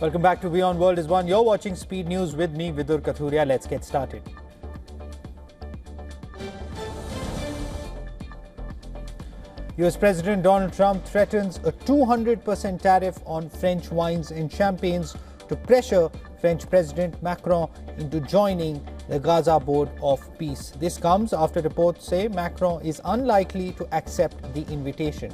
Welcome back to WION World is One. You're watching Speed News with me, Vidur Kathuria. Let's get started. US President Donald Trump threatens a 200% tariff on French wines and champagnes to pressure French President Macron into joining the Gaza Board of Peace. This comes after reports say Macron is unlikely to accept the invitation.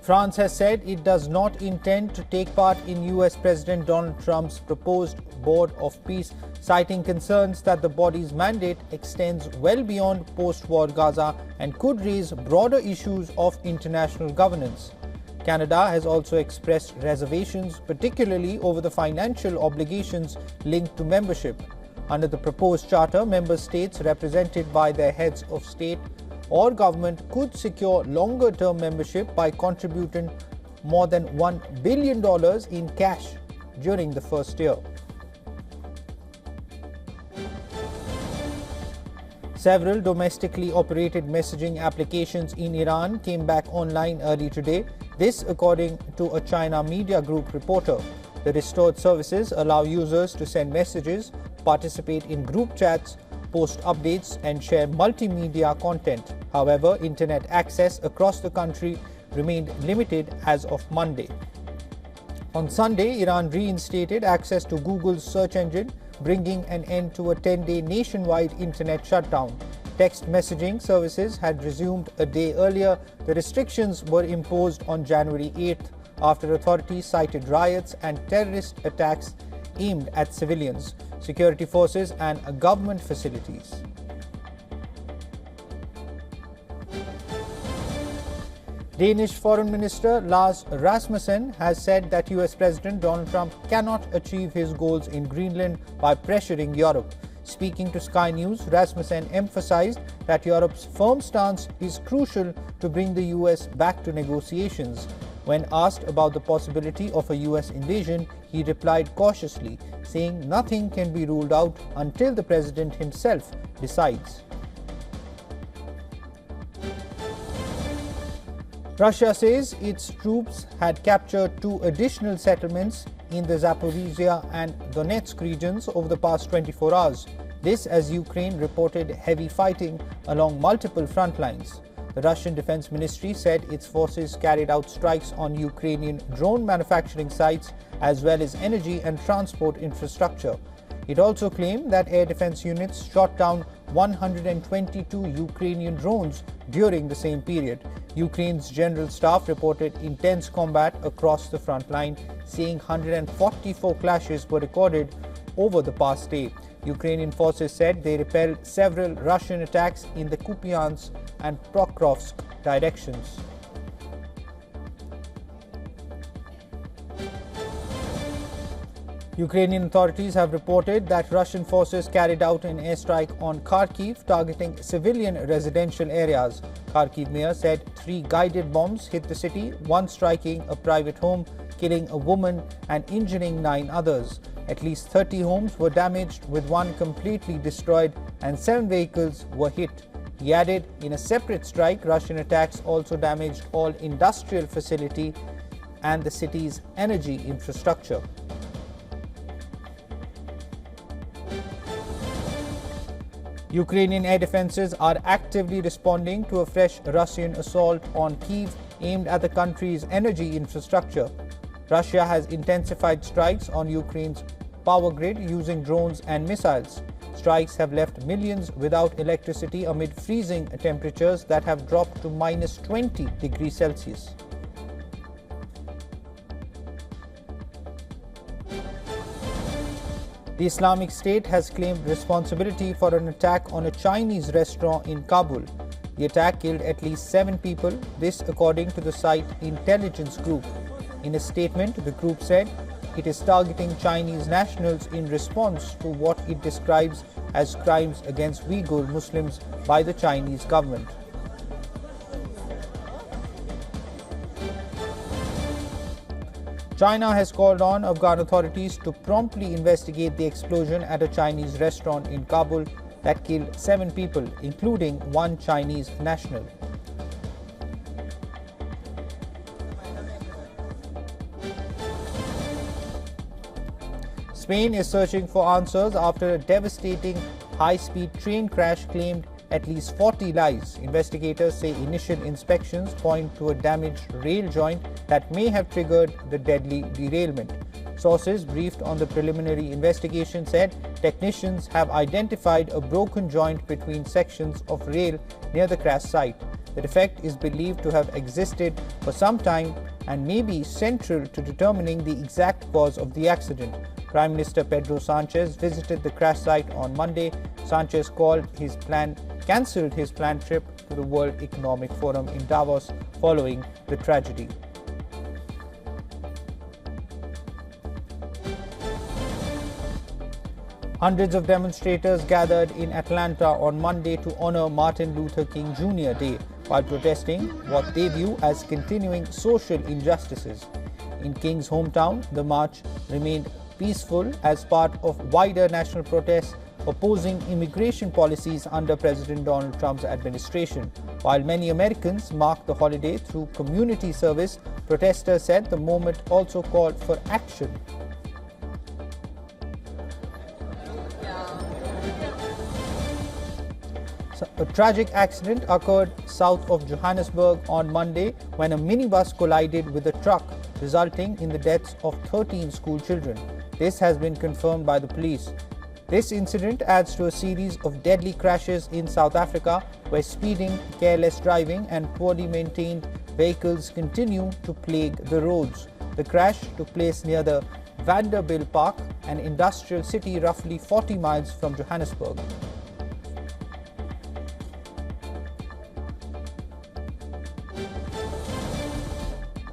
France has said it does not intend to take part in US President Donald Trump's proposed Board of Peace, citing concerns that the body's mandate extends well beyond post-war Gaza and could raise broader issues of international governance. Canada has also expressed reservations, particularly over the financial obligations linked to membership. Under the proposed charter, member states represented by their heads of state or government could secure longer-term membership by contributing more than $1 billion in cash during the first year. Several domestically operated messaging applications in Iran came back online early today. This, according to a China media group reporter. The restored services allow users to send messages, participate in group chats, post updates and share multimedia content. However, internet access across the country remained limited as of Monday. On Sunday, Iran reinstated access to Google's search engine, bringing an end to a 10-day nationwide internet shutdown. Text messaging services had resumed a day earlier. The restrictions were imposed on January 8th after authorities cited riots and terrorist attacks aimed at civilians, security forces and government facilities. Danish Foreign Minister Lars Rasmussen has said that US President Donald Trump cannot achieve his goals in Greenland by pressuring Europe. Speaking to Sky News, Rasmussen emphasized that Europe's firm stance is crucial to bring the US back to negotiations. When asked about the possibility of a US invasion, he replied cautiously, saying nothing can be ruled out until the president himself decides. Russia says its troops had captured 2 additional settlements in the Zaporizhia and Donetsk regions over the past 24 hours. This as Ukraine reported heavy fighting along multiple front lines. The Russian Defense Ministry said its forces carried out strikes on Ukrainian drone manufacturing sites as well as energy and transport infrastructure. It also claimed that air defense units shot down 122 Ukrainian drones during the same period. Ukraine's general staff reported intense combat across the front line, saying 144 clashes were recorded over the past day. Ukrainian forces said they repelled several Russian attacks in the Kupiansk and Pokrovsk directions. Ukrainian authorities have reported that Russian forces carried out an airstrike on Kharkiv targeting civilian residential areas. Kharkiv mayor said 3 guided bombs hit the city, one striking a private home, killing a woman and injuring 9 others. At least 30 homes were damaged, with 1 completely destroyed and 7 vehicles were hit. He added, in a separate strike, Russian attacks also damaged all industrial facility and the city's energy infrastructure. Ukrainian air defenses are actively responding to a fresh Russian assault on Kyiv aimed at the country's energy infrastructure. Russia has intensified strikes on Ukraine's power grid using drones and missiles. Strikes have left millions without electricity amid freezing temperatures that have dropped to minus 20 degrees Celsius. The Islamic State has claimed responsibility for an attack on a Chinese restaurant in Kabul. The attack killed at least 7 people, this according to the site intelligence group. In a statement, the group said it is targeting Chinese nationals in response to what it describes as crimes against Uyghur Muslims by the Chinese government. China has called on Afghan authorities to promptly investigate the explosion at a Chinese restaurant in Kabul that killed 7 people, including 1 Chinese national. Spain is searching for answers after a devastating high-speed train crash claimed at least 40 lives. Investigators say initial inspections point to a damaged rail joint that may have triggered the deadly derailment. Sources briefed on the preliminary investigation said technicians have identified a broken joint between sections of rail near the crash site. The defect is believed to have existed for some time and may be central to determining the exact cause of the accident. Prime Minister Pedro Sanchez visited the crash site on Monday. Sanchez cancelled his planned trip to the World Economic Forum in Davos following the tragedy. Hundreds of demonstrators gathered in Atlanta on Monday to honor Martin Luther King Jr. Day while protesting what they view as continuing social injustices. In King's hometown, the march remained peaceful as part of wider national protests opposing immigration policies under President Donald Trump's administration. While many Americans marked the holiday through community service, protesters said the moment also called for action. A tragic accident occurred south of Johannesburg on Monday when a minibus collided with a truck, resulting in the deaths of 13 school children. This has been confirmed by the police. This incident adds to a series of deadly crashes in South Africa, where speeding, careless driving, and poorly maintained vehicles continue to plague the roads. The crash took place near the Vanderbilt Park, an industrial city roughly 40 miles from Johannesburg.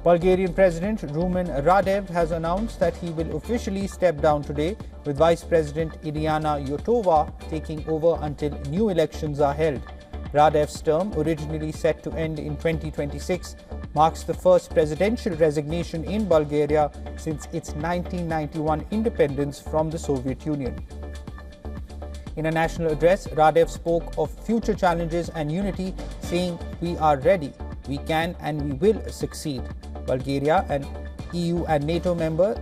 Bulgarian President Rumen Radev has announced that he will officially step down today, with Vice President Iliana Iotova taking over until new elections are held. Radev's term, originally set to end in 2026, marks the first presidential resignation in Bulgaria since its 1991 independence from the Soviet Union. In a national address, Radev spoke of future challenges and unity, saying, "We are ready, we can and we will succeed." Bulgaria, an EU and NATO member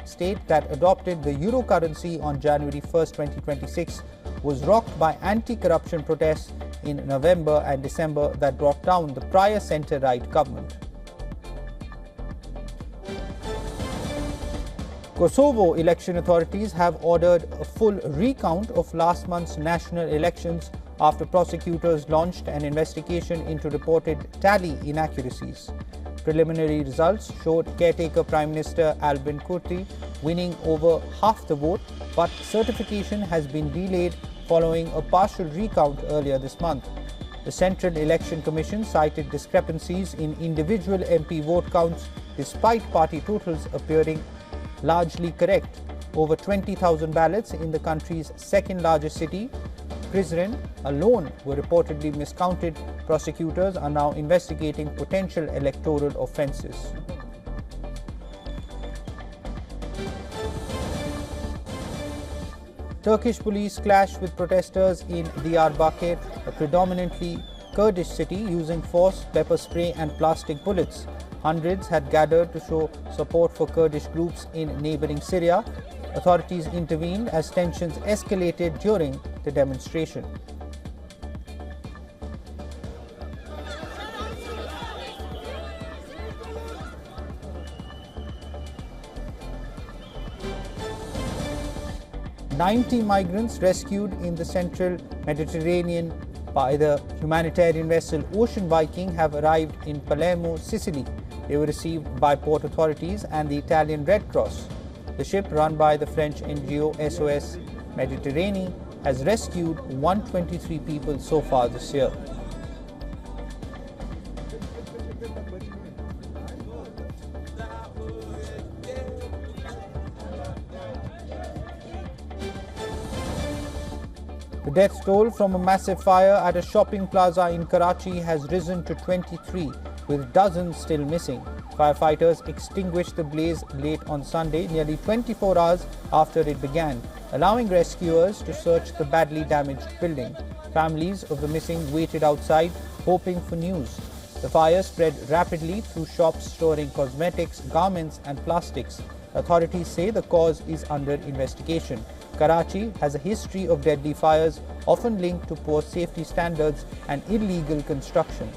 state that adopted the euro currency on January 1, 2026, was rocked by anti-corruption protests in November and December that brought down the prior centre-right government. Kosovo election authorities have ordered a full recount of last month's national elections after prosecutors launched an investigation into reported tally inaccuracies. Preliminary results showed caretaker Prime Minister Albin Kurti winning over half the vote, but certification has been delayed following a partial recount earlier this month. The Central Election Commission cited discrepancies in individual MP vote counts despite party totals appearing largely correct. Over 20,000 ballots in the country's second largest city, Prizren, alone were reportedly miscounted. Prosecutors are now investigating potential electoral offences. Turkish police clashed with protesters in Diyarbakir, a predominantly Kurdish city, using force, pepper spray and plastic bullets. Hundreds had gathered to show support for Kurdish groups in neighboring Syria. Authorities intervened as tensions escalated during the demonstration. "90 migrants rescued in the central Mediterranean by the humanitarian vessel Ocean Viking have arrived in Palermo, Sicily. They were received by port authorities and the Italian Red Cross. The ship, run by the French NGO SOS Mediterranean, has rescued 123 people so far this year. The death toll from a massive fire at a shopping plaza in Karachi has risen to 23, with dozens still missing. Firefighters extinguished the blaze late on Sunday, nearly 24 hours after it began, allowing rescuers to search the badly damaged building. Families of the missing waited outside, hoping for news. The fire spread rapidly through shops storing cosmetics, garments and plastics. Authorities say the cause is under investigation. Karachi has a history of deadly fires, often linked to poor safety standards and illegal construction.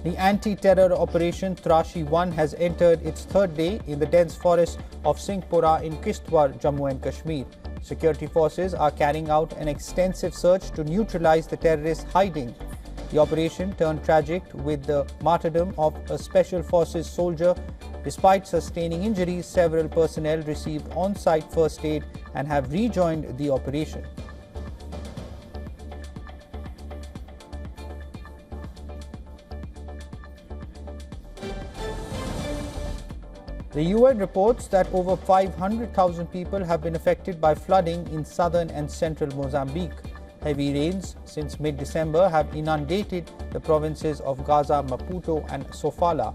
The anti-terror operation Trashi-1 has entered its third day in the dense forest of Singhpora in Kishtwar, Jammu and Kashmir. Security forces are carrying out an extensive search to neutralize the terrorists hiding. The operation turned tragic with the martyrdom of a Special Forces soldier. Despite sustaining injuries, several personnel received on-site first aid and have rejoined the operation. The UN reports that over 500,000 people have been affected by flooding in southern and central Mozambique. Heavy rains since mid-December have inundated the provinces of Gaza, Maputo and Sofala.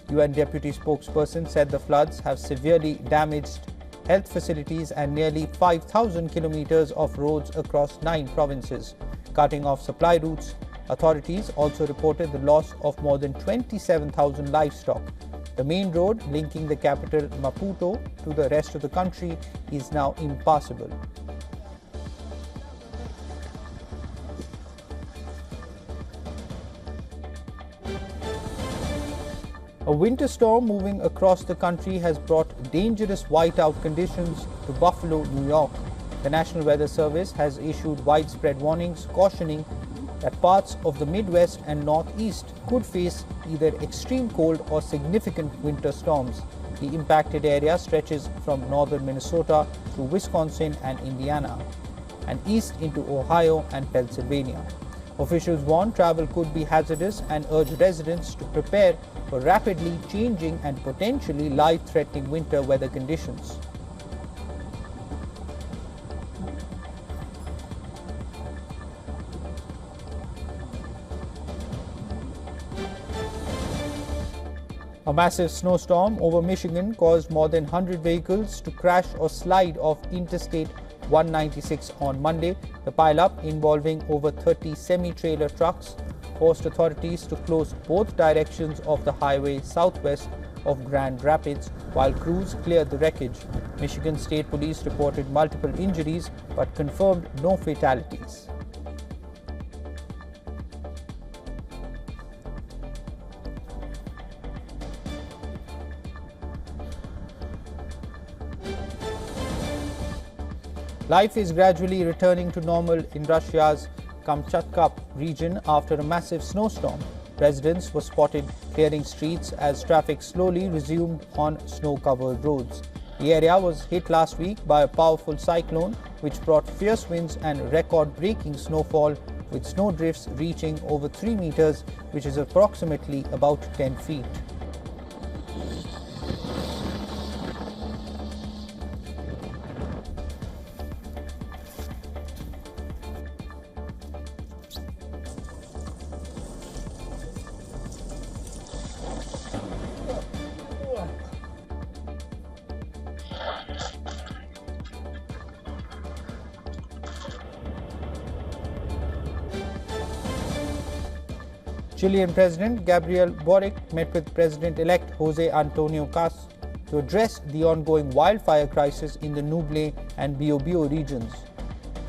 UN deputy spokesperson said the floods have severely damaged health facilities and nearly 5,000 kilometers of roads across 9 provinces, cutting off supply routes. Authorities also reported the loss of more than 27,000 livestock. The main road linking the capital Maputo to the rest of the country is now impassable. A winter storm moving across the country has brought dangerous whiteout conditions to Buffalo, New York. The National Weather Service has issued widespread warnings cautioning that parts of the Midwest and Northeast could face either extreme cold or significant winter storms. The impacted area stretches from northern Minnesota through Wisconsin and Indiana, and east into Ohio and Pennsylvania. Officials warn travel could be hazardous and urge residents to prepare for rapidly changing and potentially life-threatening winter weather conditions. A massive snowstorm over Michigan caused more than 100 vehicles to crash or slide off Interstate 196 on Monday. The pileup, involving over 30 semi-trailer trucks, forced authorities to close both directions of the highway southwest of Grand Rapids while crews cleared the wreckage. Michigan State Police reported multiple injuries but confirmed no fatalities. Life is gradually returning to normal in Russia's Kamchatka region after a massive snowstorm. Residents were spotted clearing streets as traffic slowly resumed on snow-covered roads. The area was hit last week by a powerful cyclone which brought fierce winds and record-breaking snowfall, with snowdrifts reaching over 3 meters, which is approximately about 10 feet. Chilean President Gabriel Boric met with President-elect Jose Antonio Cast to address the ongoing wildfire crisis in the Nuble and Biobío regions.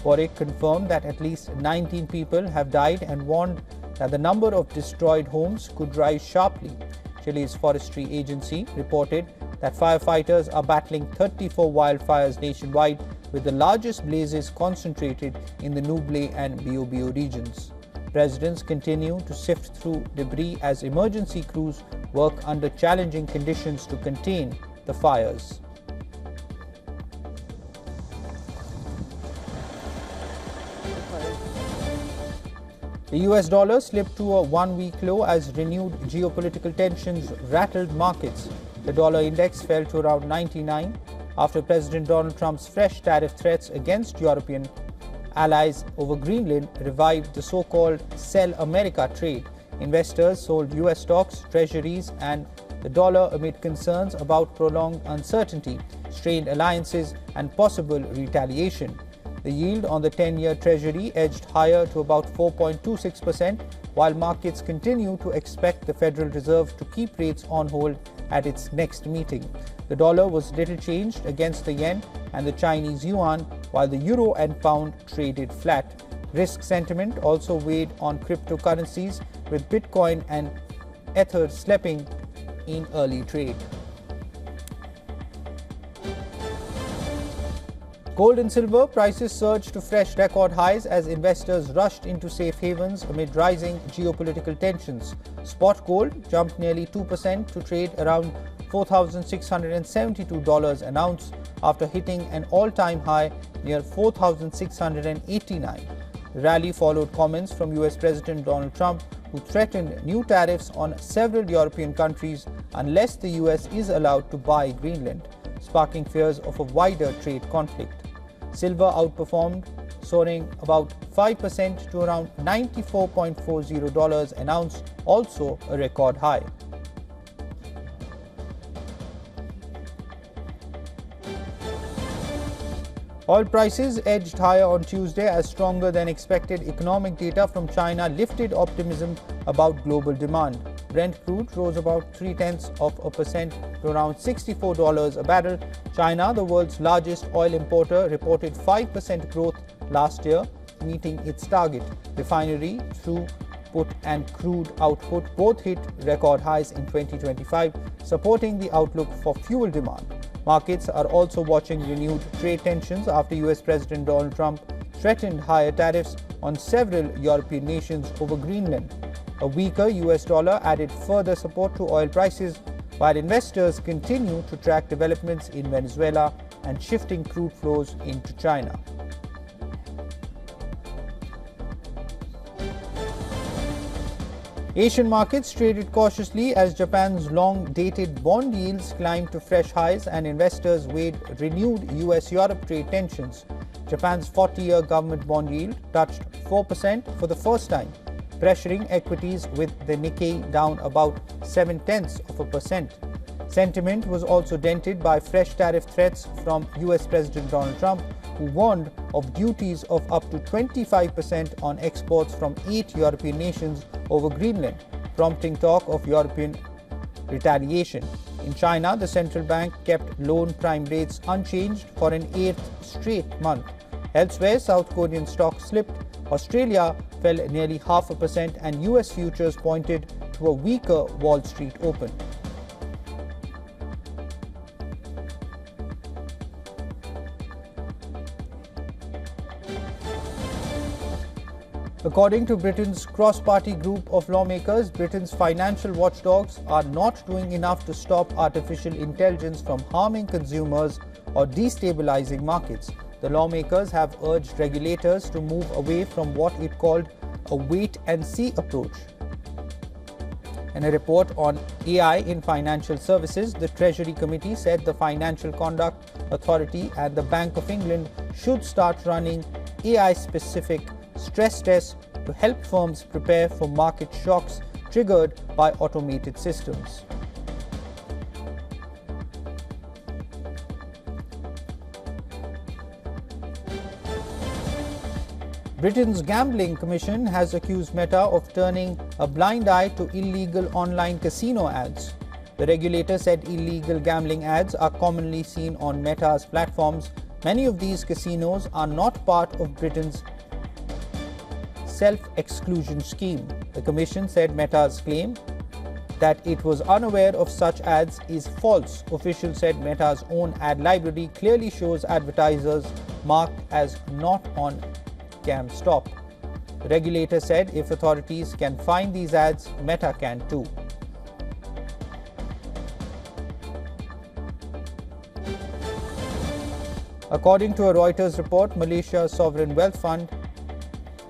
Boric confirmed that at least 19 people have died and warned that the number of destroyed homes could rise sharply. Chile's forestry agency reported that firefighters are battling 34 wildfires nationwide, with the largest blazes concentrated in the Nuble and Biobío regions. Residents continue to sift through debris as emergency crews work under challenging conditions to contain the fires. The US dollar slipped to a one-week low as renewed geopolitical tensions rattled markets. The dollar index fell to around 99 after President Donald Trump's fresh tariff threats against European allies over Greenland revived the so-called Sell America trade. Investors sold US stocks, treasuries and the dollar amid concerns about prolonged uncertainty, strained alliances and possible retaliation. The yield on the 10-year Treasury edged higher to about 4.26%, while markets continue to expect the Federal Reserve to keep rates on hold at its next meeting. The dollar was little changed against the yen and the Chinese yuan, while the euro and pound traded flat. Risk sentiment also weighed on cryptocurrencies, with Bitcoin and Ether slipping in early trade. Gold and silver prices surged to fresh record highs as investors rushed into safe havens amid rising geopolitical tensions. Spot gold jumped nearly 2% to trade around $4,672 an ounce after hitting an all-time high near $4,689. The rally followed comments from US President Donald Trump, who threatened new tariffs on several European countries unless the US is allowed to buy Greenland, sparking fears of a wider trade conflict. Silver outperformed, soaring about 5% to around $94.40 an ounce, also a record high. Oil prices edged higher on Tuesday as stronger than expected economic data from China lifted optimism about global demand. Brent crude rose about 0.3% to around $64 a barrel. China, the world's largest oil importer, reported 5% growth last year, meeting its target. Refinery throughput and crude output both hit record highs in 2025, supporting the outlook for fuel demand. Markets are also watching renewed trade tensions after US President Donald Trump threatened higher tariffs on several European nations over Greenland. A weaker US dollar added further support to oil prices, while investors continue to track developments in Venezuela and shifting crude flows into China. Asian markets traded cautiously as Japan's long-dated bond yields climbed to fresh highs and investors weighed renewed US-Europe trade tensions. Japan's 40-year government bond yield touched 4% for the first time, pressuring equities with the Nikkei down about 0.7%. Sentiment was also dented by fresh tariff threats from US President Donald Trump, who warned of duties of up to 25% on exports from 8 European nations over Greenland, prompting talk of European retaliation. In China, the central bank kept loan prime rates unchanged for an 8th straight month. Elsewhere, South Korean stocks slipped, Australia fell nearly 0.5%, and US futures pointed to a weaker Wall Street open. According to Britain's cross-party group of lawmakers, Britain's financial watchdogs are not doing enough to stop artificial intelligence from harming consumers or destabilizing markets. The lawmakers have urged regulators to move away from what it called a wait-and-see approach. In a report on AI in financial services, the Treasury Committee said the Financial Conduct Authority and the Bank of England should start running AI-specific stress tests to help firms prepare for market shocks triggered by automated systems. Britain's Gambling Commission has accused Meta of turning a blind eye to illegal online casino ads. The regulator said illegal gambling ads are commonly seen on Meta's platforms. Many of these casinos are not part of Britain's self-exclusion scheme. The Commission said Meta's claim that it was unaware of such ads is false. Officials said Meta's own ad library clearly shows advertisers marked as not on GamStop. The regulator said if authorities can find these ads, Meta can too. According to a Reuters report, Malaysia's sovereign wealth fund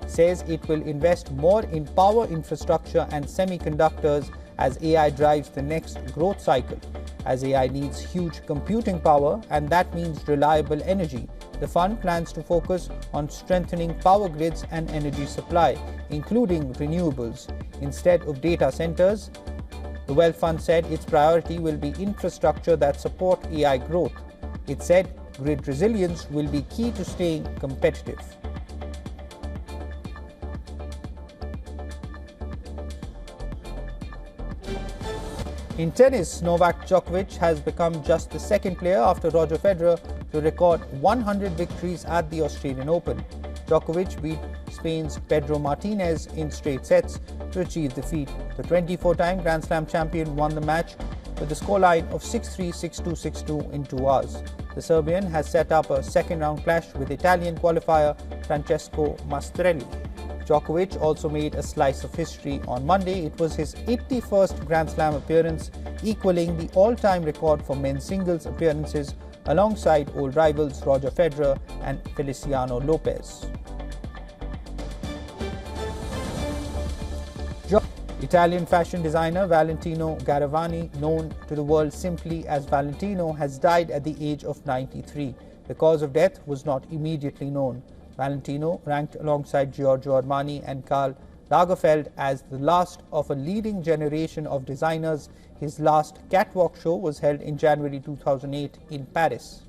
says it will invest more in power infrastructure and semiconductors as AI drives the next growth cycle. As AI needs huge computing power, and that means reliable energy, the fund plans to focus on strengthening power grids and energy supply, including renewables, instead of data centers. The wealth fund said its priority will be infrastructure that support AI growth. It said Grid resilience will be key to staying competitive. In tennis, Novak Djokovic has become just the second player after Roger Federer to record 100 victories at the Australian Open. Djokovic beat Spain's Pedro Martinez in straight sets to achieve the feat. The 24-time Grand Slam champion won the match with a scoreline of 6-3, 6-2, 6-2 in 2 hours. The Serbian has set up a second-round clash with Italian qualifier Francesco Mastrelli. Djokovic also made a slice of history on Monday. It was his 81st Grand Slam appearance, equaling the all-time record for men's singles appearances alongside old rivals Roger Federer and Feliciano Lopez. Italian fashion designer Valentino Garavani, known to the world simply as Valentino, has died at the age of 93. The cause of death was not immediately known. Valentino ranked alongside Giorgio Armani and Karl Lagerfeld as the last of a leading generation of designers. His last catwalk show was held in January 2008 in Paris.